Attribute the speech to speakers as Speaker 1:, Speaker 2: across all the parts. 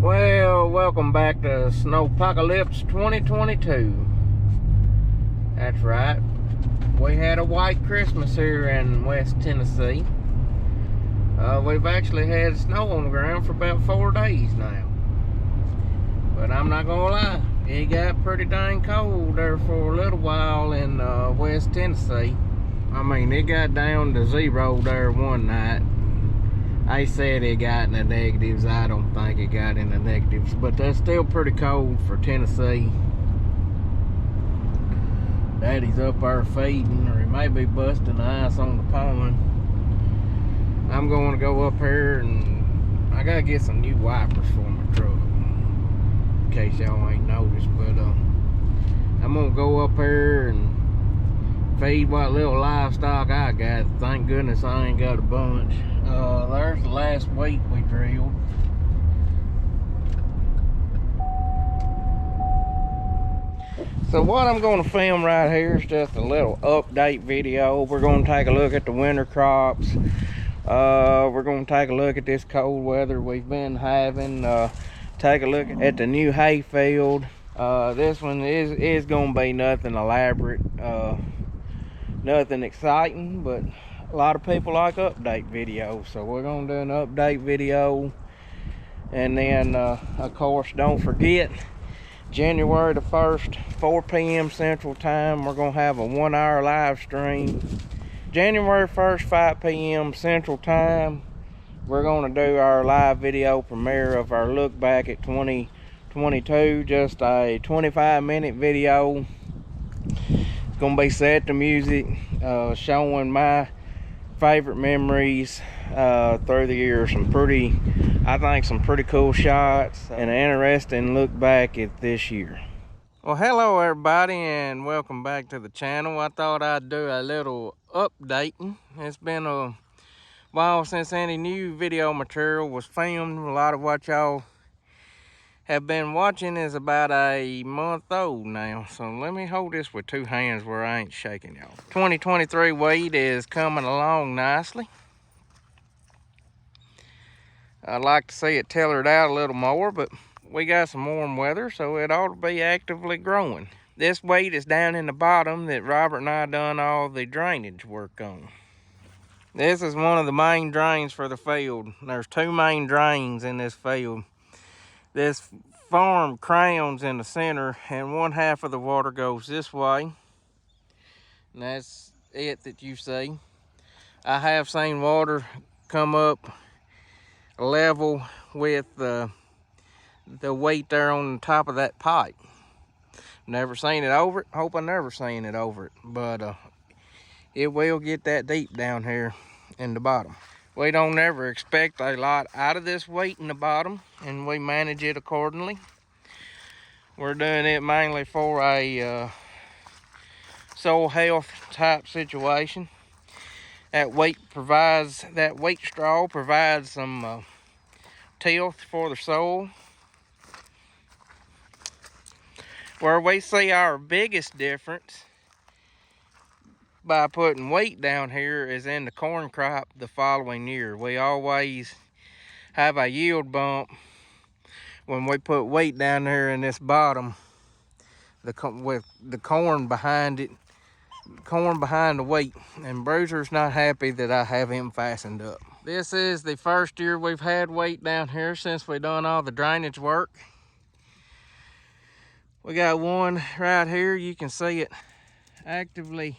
Speaker 1: Well, welcome back to Snowpocalypse 2022. That's right. We had a white Christmas here in West Tennessee. We've actually had snow on the ground for about 4 days now. But I'm not gonna lie, it got pretty dang cold there for a little while in West Tennessee. I mean, it got down to 0 there one night. They said it got in the negatives. I don't think it got in the negatives, but that's still pretty cold for Tennessee. Daddy's up there feeding, or he may be busting the ice on the pond. I'm going to go up here and I gotta get some new wipers for my truck, in case y'all ain't noticed. But I'm gonna go up here and feed what little livestock I got. Thank goodness I ain't got a bunch. There's the last wheat we drilled. So what I'm going to film right here is just a little update video. We're going to take a look at the winter crops. We're going to take a look at this cold weather we've been having. Take a look at the new hay field. This one is going to be nothing elaborate, nothing exciting, but a lot of people like update videos, so we're going to do an update video. And then of course, don't forget, January the 1st, 4 p.m. Central Time, we're going to have a 1-hour live stream. January 1st, 5 p.m. Central Time, we're going to do our live video premiere of our look back at 2022. Just a 25-minute video. It's going to be set to music, showing my favorite memories through the years. I think some pretty cool shots and an interesting look back at this year. Well, hello everybody and welcome back to the channel. I thought I'd do a little updating. It's been a while since any new video material was filmed. A lot of what y'all have been watching is about a month old now. So let me hold this with 2 hands where I ain't shaking y'all. 2023 wheat is coming along nicely. I'd like to see it tailored out a little more, but we got some warm weather, so it ought to be actively growing. This wheat is down in the bottom that Robert and I done all the drainage work on. This is one of the main drains for the field. There's 2 main drains in this field. This farm crowns in the center, and one half of the water goes this way. And that's it that you see. I have seen water come up level with the weight there on the top of that pipe. Never seen it over it. Hope I never seen it over it. But it will get that deep down here in the bottom. We don't ever expect a lot out of this weight in the bottom, and we manage it accordingly. We're doing it mainly for a soil health type situation. That weight straw provides some tilth for the soil. Where we see our biggest difference by putting wheat down here is in the corn crop the following year. We always have a yield bump when we put wheat down there in this bottom, with the corn behind it, corn behind the wheat. And Bruiser's not happy that I have him fastened up. This is the first year we've had wheat down here since we done all the drainage work. We got one right here. You can see it actively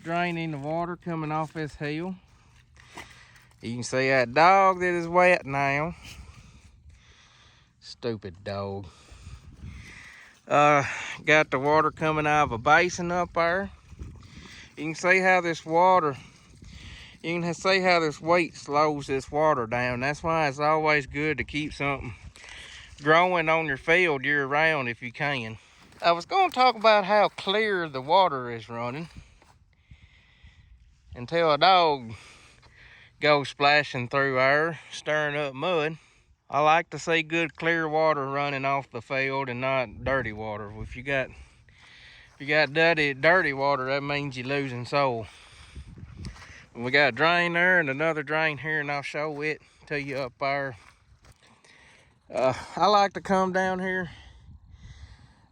Speaker 1: draining the water coming off this hill. You can see that dog that is wet now. Stupid dog. Got the water coming out of a basin up there. You can see how this weight slows this water down. That's why it's always good to keep something growing on your field year round if you can. I was going to talk about how clear the water is running until a dog goes splashing through there, stirring up mud. I like to see good clear water running off the field and not dirty water. If you got dirty water, that means you're losing soil. We got a drain there and another drain here, and I'll show it to you up there. I like to come down here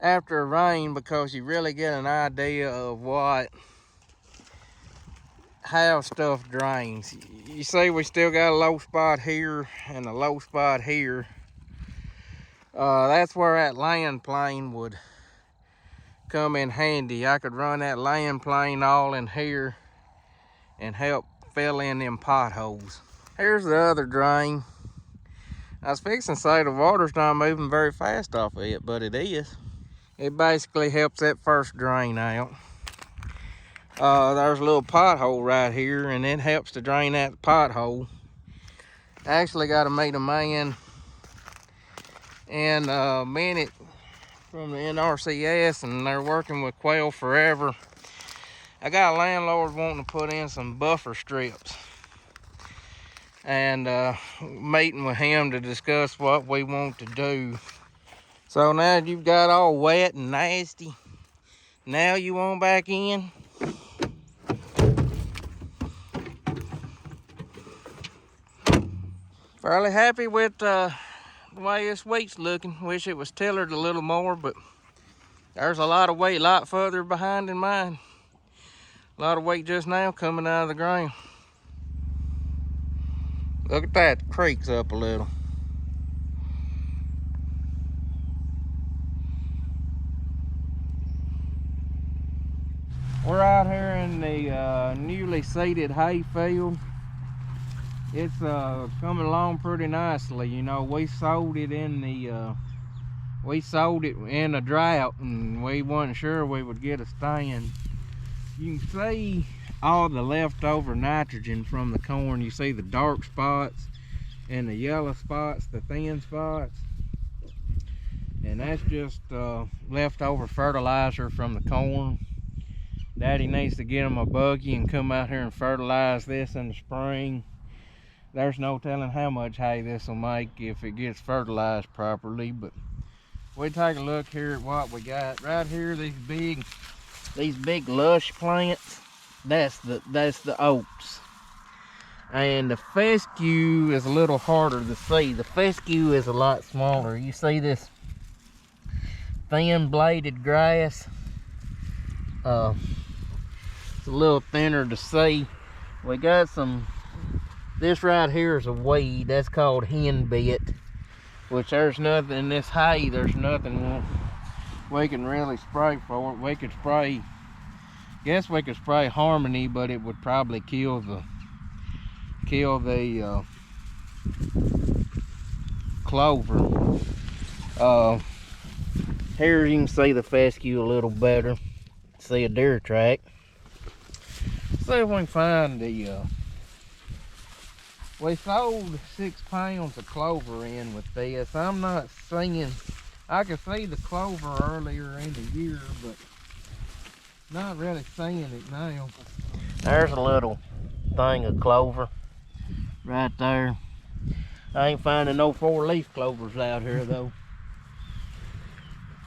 Speaker 1: after a rain because you really get an idea of how stuff drains. You see we still got a low spot here and a low spot here. That's where that land plane would come in handy. I could run that land plane all in here and help fill in them potholes. Here's the other drain. I was fixing to say the water's not moving very fast off of it, but it is. It basically helps that first drain out. There's a little pothole right here, and it helps to drain that pothole. Actually got to meet a man in a minute from the NRCS, and they're working with Quail Forever. I got a landlord wanting to put in some buffer strips, and meeting with him to discuss what we want to do. So now you've got all wet and nasty. Now you want back in? Fairly happy with the way this wheat's looking. Wish it was tillered a little more, but there's a lot of wheat a lot further behind than mine. A lot of wheat just now coming out of the ground. Look at that, the creek's up a little. We're out here in the newly seeded hay field. It's coming along pretty nicely. You know, we sowed it in a drought, and we wasn't sure we would get a stand. You can see all the leftover nitrogen from the corn. You see the dark spots and the yellow spots, the thin spots, and that's just leftover fertilizer from the corn. Daddy needs to get him a buggy and come out here and fertilize this in the spring. There's no telling how much hay this will make if it gets fertilized properly, but we take a look here at what we got. Right here, these big lush plants, that's the oats. And the fescue is a little harder to see. The fescue is a lot smaller. You see this thin bladed grass? It's a little thinner to see. We got this right here is a weed. That's called henbit, which there's nothing in this hay. There's nothing we can really spray for it. We could spray, guess we could spray Harmony, but it would probably kill the clover. Here you can see the fescue a little better. See a deer track. See if we can find we sold 6 pounds of clover in with this. I'm not seeing, I could see the clover earlier in the year, but not really seeing it now. There's a little thing of clover right there. I ain't finding no 4-leaf clovers out here though.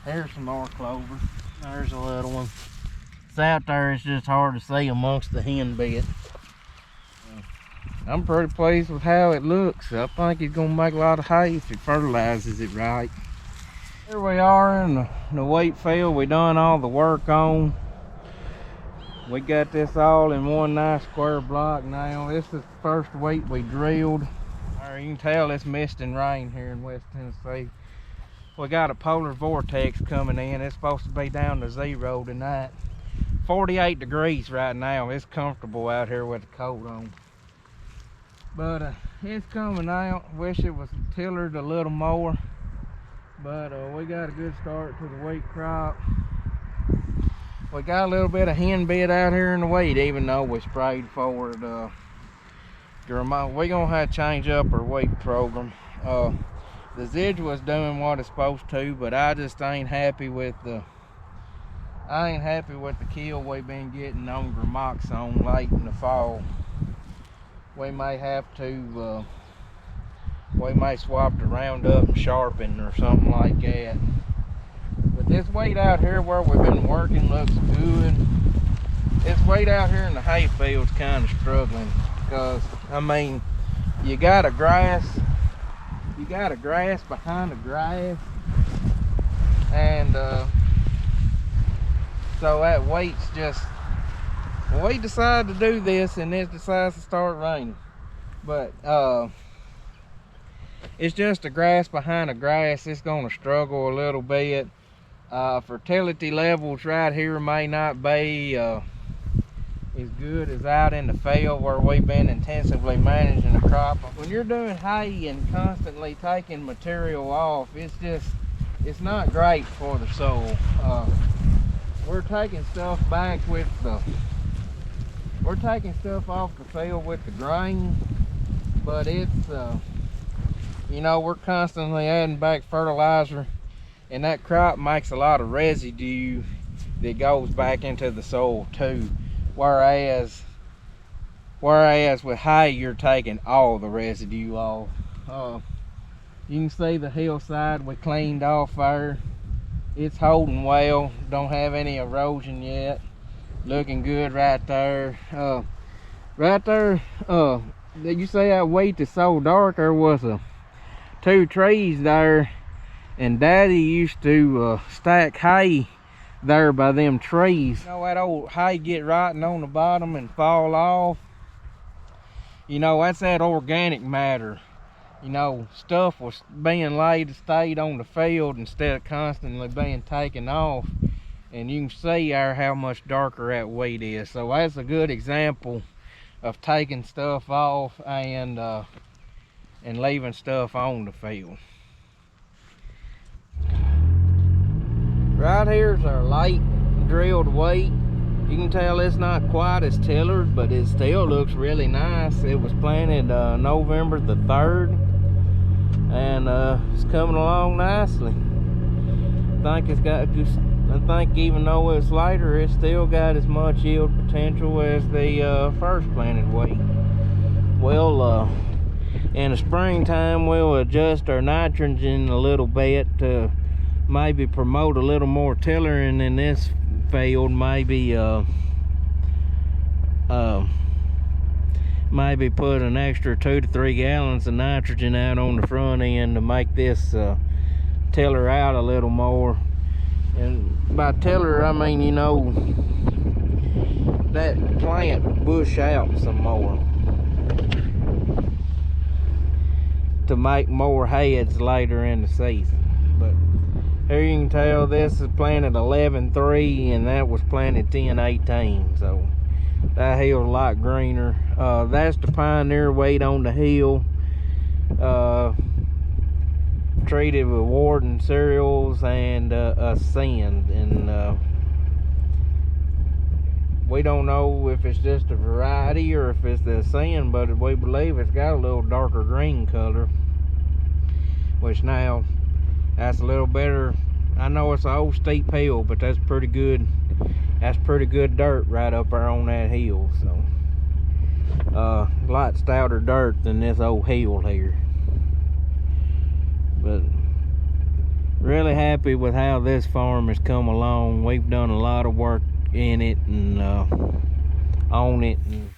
Speaker 1: There's some more clover. There's a little one. It's out there, it's just hard to see amongst the henbit. I'm pretty pleased with how it looks. I think it's gonna make a lot of hay if it fertilizes it right. Here we are in the wheat field we done all the work on. We got this all in one nice square block now. This is the first wheat we drilled. You can tell it's mist and rain here in West Tennessee. We got a polar vortex coming in. It's supposed to be down to 0 tonight. 48 degrees right now. It's comfortable out here with the coat on. But it's coming out. Wish it was tillered a little more. But we got a good start to the wheat crop. We got a little bit of henbit out here in the wheat, even though we sprayed for it. We're gonna have to change up our wheat program. The Zidua doing what it's supposed to, but I just ain't happy with the kill we've been getting on Gramoxone late in the fall. We may have to, we may swap the Roundup and Sharpen or something like that. But this wheat out here where we've been working looks good. This wheat out here in the hay field's kind of struggling because, I mean, you got a grass you got a grass behind the grass, and so that weight's just, when we decide to do this and it decides to start raining, but it's just the grass behind the grass. It's going to struggle a little bit. Fertility levels right here may not be as good as out in the field where we've been intensively managing the crop. When you're doing hay and constantly taking material off, it's not great for the soil. We're taking stuff back with the, we're taking stuff off the field with the grain, but it's, you know, we're constantly adding back fertilizer, and that crop makes a lot of residue that goes back into the soil too. Whereas with hay, you're taking all the residue off. You can see the hillside we cleaned off there. It's holding well, don't have any erosion yet. Looking good right there. Right there, did you say that wheat is so dark? There was two trees there, and Daddy used to stack hay there by them trees. You know, that old hay get rotten on the bottom and fall off. You know, that's that organic matter. You know, stuff was being laid, stayed on the field instead of constantly being taken off. And you can see there how much darker that wheat is. So that's a good example of taking stuff off and leaving stuff on the field. Right here's our late drilled wheat. You can tell it's not quite as tillered, but it still looks really nice. It was planted November the 3rd, and it's coming along nicely. I think even though it's later, it's still got as much yield potential as the first planted wheat. Well, in the springtime, we'll adjust our nitrogen a little bit to maybe promote a little more tillering in this field. Maybe put an extra 2 to 3 gallons of nitrogen out on the front end to make this tiller out a little more. And by tiller, I mean, you know, that plant bush out some more to make more heads later in the season. But here you can tell this is planted 11-3, and that was planted 10-18, so that hill's a lot greener. That's the Pioneer wheat on the hill, treated with Warden cereals and Ascend, and we don't know if it's just a variety or if it's the Ascend, but we believe it's got a little darker green color, which now that's a little better. I know it's an old steep hill, but that's pretty good. That's pretty good dirt right up there on that hill. So a lot stouter dirt than this old hill here. But really happy with how this farm has come along. We've done a lot of work in it and on it. And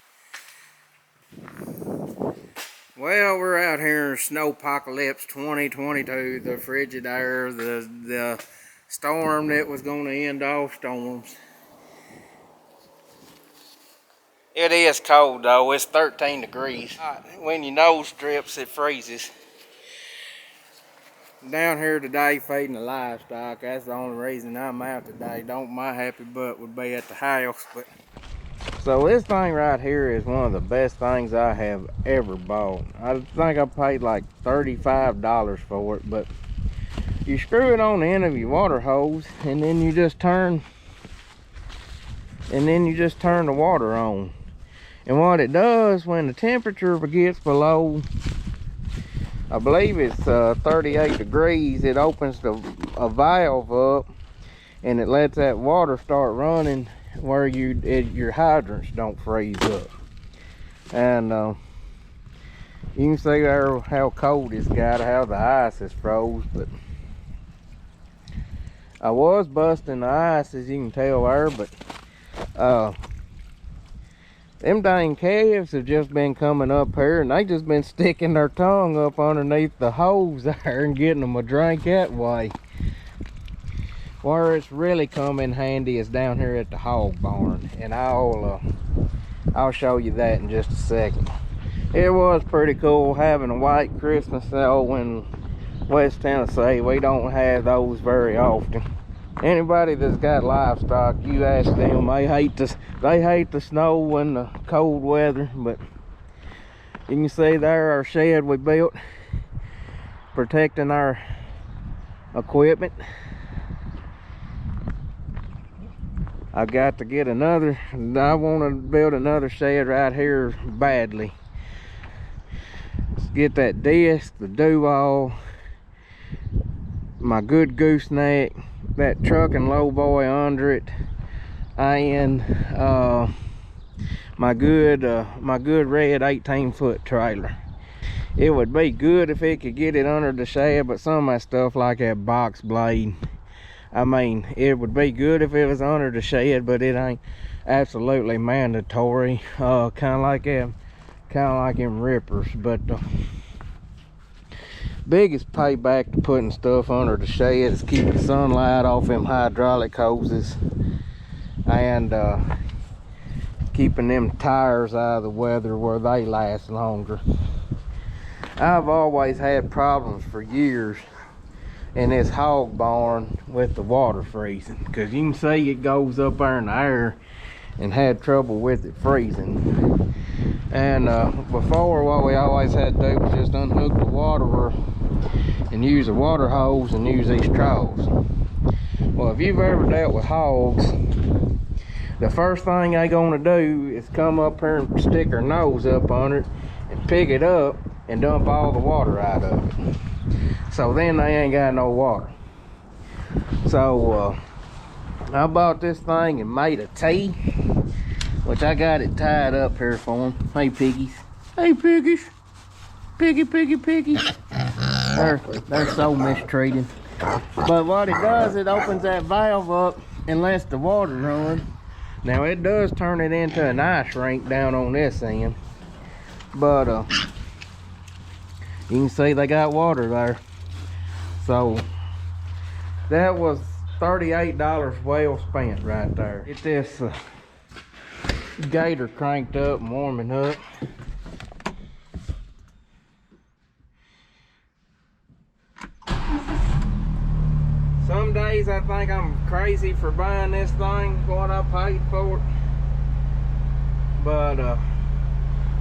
Speaker 1: well, we're out here in Snowpocalypse 2022, the frigid air, the storm that was going to end all storms. It is cold though. It's 13 degrees. When your nose drips, it freezes. Down here today feeding the livestock. That's the only reason I'm out today. My happy butt would be at the house. But so this thing right here is one of the best things I have ever bought. I think I paid like $35 for it, but you screw it on the end of your water hose, and then you just turn the water on. And what it does, when the temperature gets below, I believe it's 38 degrees, it opens a valve up, and it lets that water start running where your hydrants don't freeze up. And you can see there how cold it's got, how the ice is froze. But I was busting the ice, as you can tell there, but Them dang calves have just been coming up here and they just been sticking their tongue up underneath the hose there and getting them a drink that way. Where it's really come in handy is down here at the hog barn, and I'll show you that in just a second. It was pretty cool having a white Christmas though in West Tennessee. We don't have those very often. Anybody that's got livestock, you ask them, they hate the snow and the cold weather. But you can see there our shed we built, protecting our equipment. I got to get another. I want to build another shed right here badly. Let's get that disc, the do-all, my good gooseneck, that truck and low boy under it, and my good red 18-foot trailer. It would be good if it could get it under the shed, but some of that stuff like that box blade, I mean, it would be good if it was under the shed, but it ain't absolutely mandatory. Kind of like them rippers. But the biggest payback to putting stuff under the shed is keeping sunlight off them hydraulic hoses and keeping them tires out of the weather where they last longer. I've always had problems for years in this hog barn with the water freezing, because you can see it goes up there in the air, and had trouble with it freezing. And before, what we always had to do was just unhook the waterer and use a water hose and use these troughs. Well, if you've ever dealt with hogs, the first thing they gonna do is come up here and stick their nose up on it and pick it up and dump all the water out of it. So then they ain't got no water. So I bought this thing and made a tea, which I got it tied up here for them. Hey piggies. Hey piggies. Piggy, piggy, piggy. They're so mistreated. But what it does, it opens that valve up and lets the water run. Now it does turn it into an ice rink down on this end. But you can see they got water there. So that was $38 well spent right there. Get this gator cranked up and warming up. Some days I think I'm crazy for buying this thing, what I paid for it. But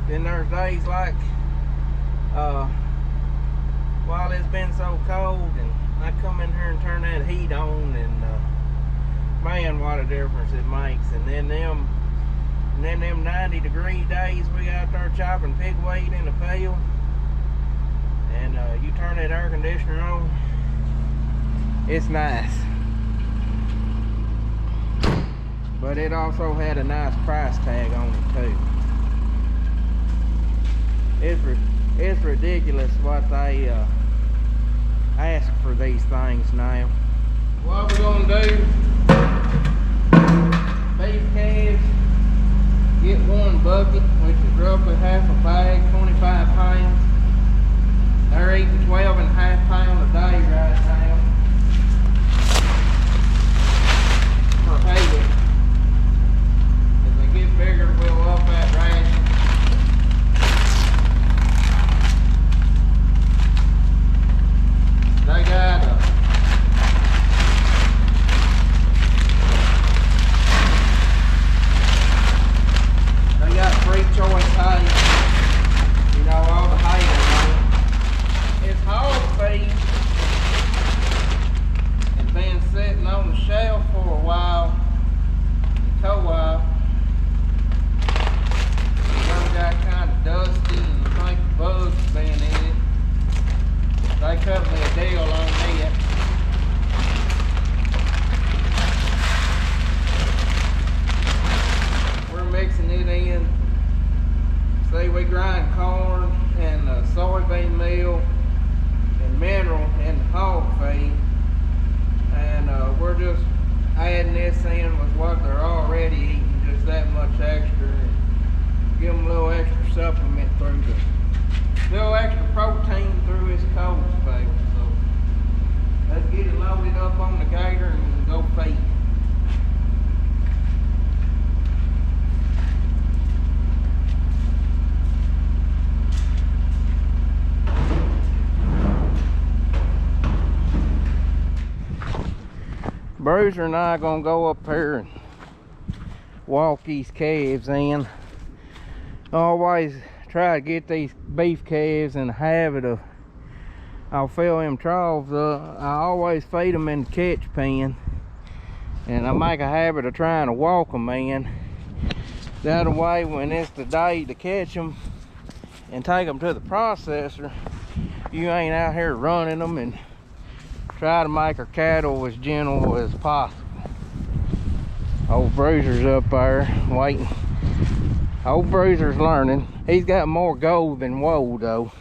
Speaker 1: then there's days like while it's been so cold and I come in here and turn that heat on, and man, what a difference it makes. And then them 90-degree days we out there chopping pigweed in the field, and you turn that air conditioner on, it's nice. But it also had a nice price tag on it too. It's ridiculous what they ask for these things now. What we're gonna do, beef calves, get one bucket, which is roughly half a bag, 25 pounds. They're eating 12.5 pounds a day right now. For hay. As they get bigger, we'll up that ration. They got free choice hay. You know, all the hay they want. It's hog feed. Bruiser and I are gonna go up here and walk these calves in. I always try to get these beef calves in the habit of, I'll fill them troughs up. I always feed them in the catch pen, and I make a habit of trying to walk them in. That way, when it's the day to catch them and take them to the processor, you ain't out here running them, and try to make our cattle as gentle as possible. Old Bruiser's up there waiting. Old Bruiser's learning. He's got more go than woe though.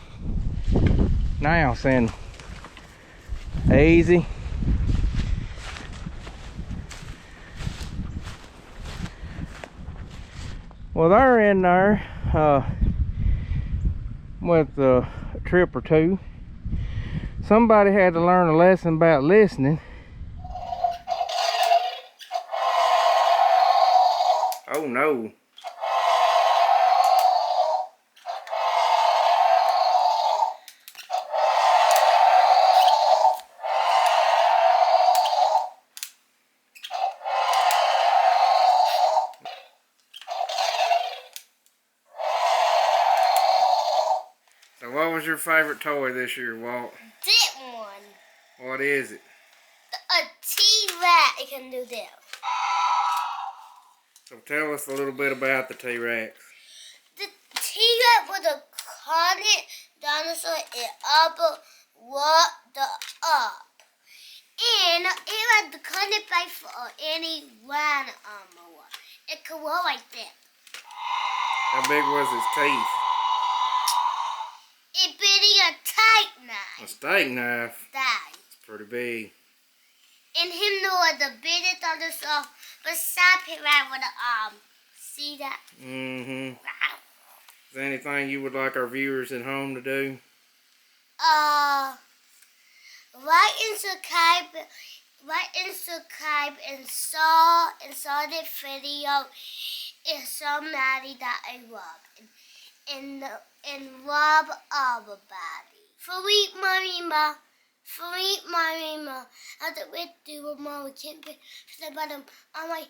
Speaker 1: Now, send easy. Well, they're in there with a trip or two. Somebody had to learn a lesson about listening. Oh no. So what was your favorite toy this year, Walt?
Speaker 2: That one.
Speaker 1: What is it?
Speaker 2: A T-Rex. It can do that.
Speaker 1: So tell us a little bit about the T-Rex.
Speaker 2: The T-Rex was a conic dinosaur and upper walked up. And it had the conic base for any rhino armor. It could walk like that.
Speaker 1: How big was his teeth?
Speaker 2: It being a tight knife.
Speaker 1: A steak knife?
Speaker 2: It's
Speaker 1: pretty big.
Speaker 2: And him was the biggest dinosaur beside him right with the arm. See that?
Speaker 1: Mm-hmm. Wow. Is there anything you would like our viewers at home to do?
Speaker 2: Subscribe and saw the video is somebody that I love and love everybody. Sweet Marima. I don't want to do a mom can't be the bottom. I'm like,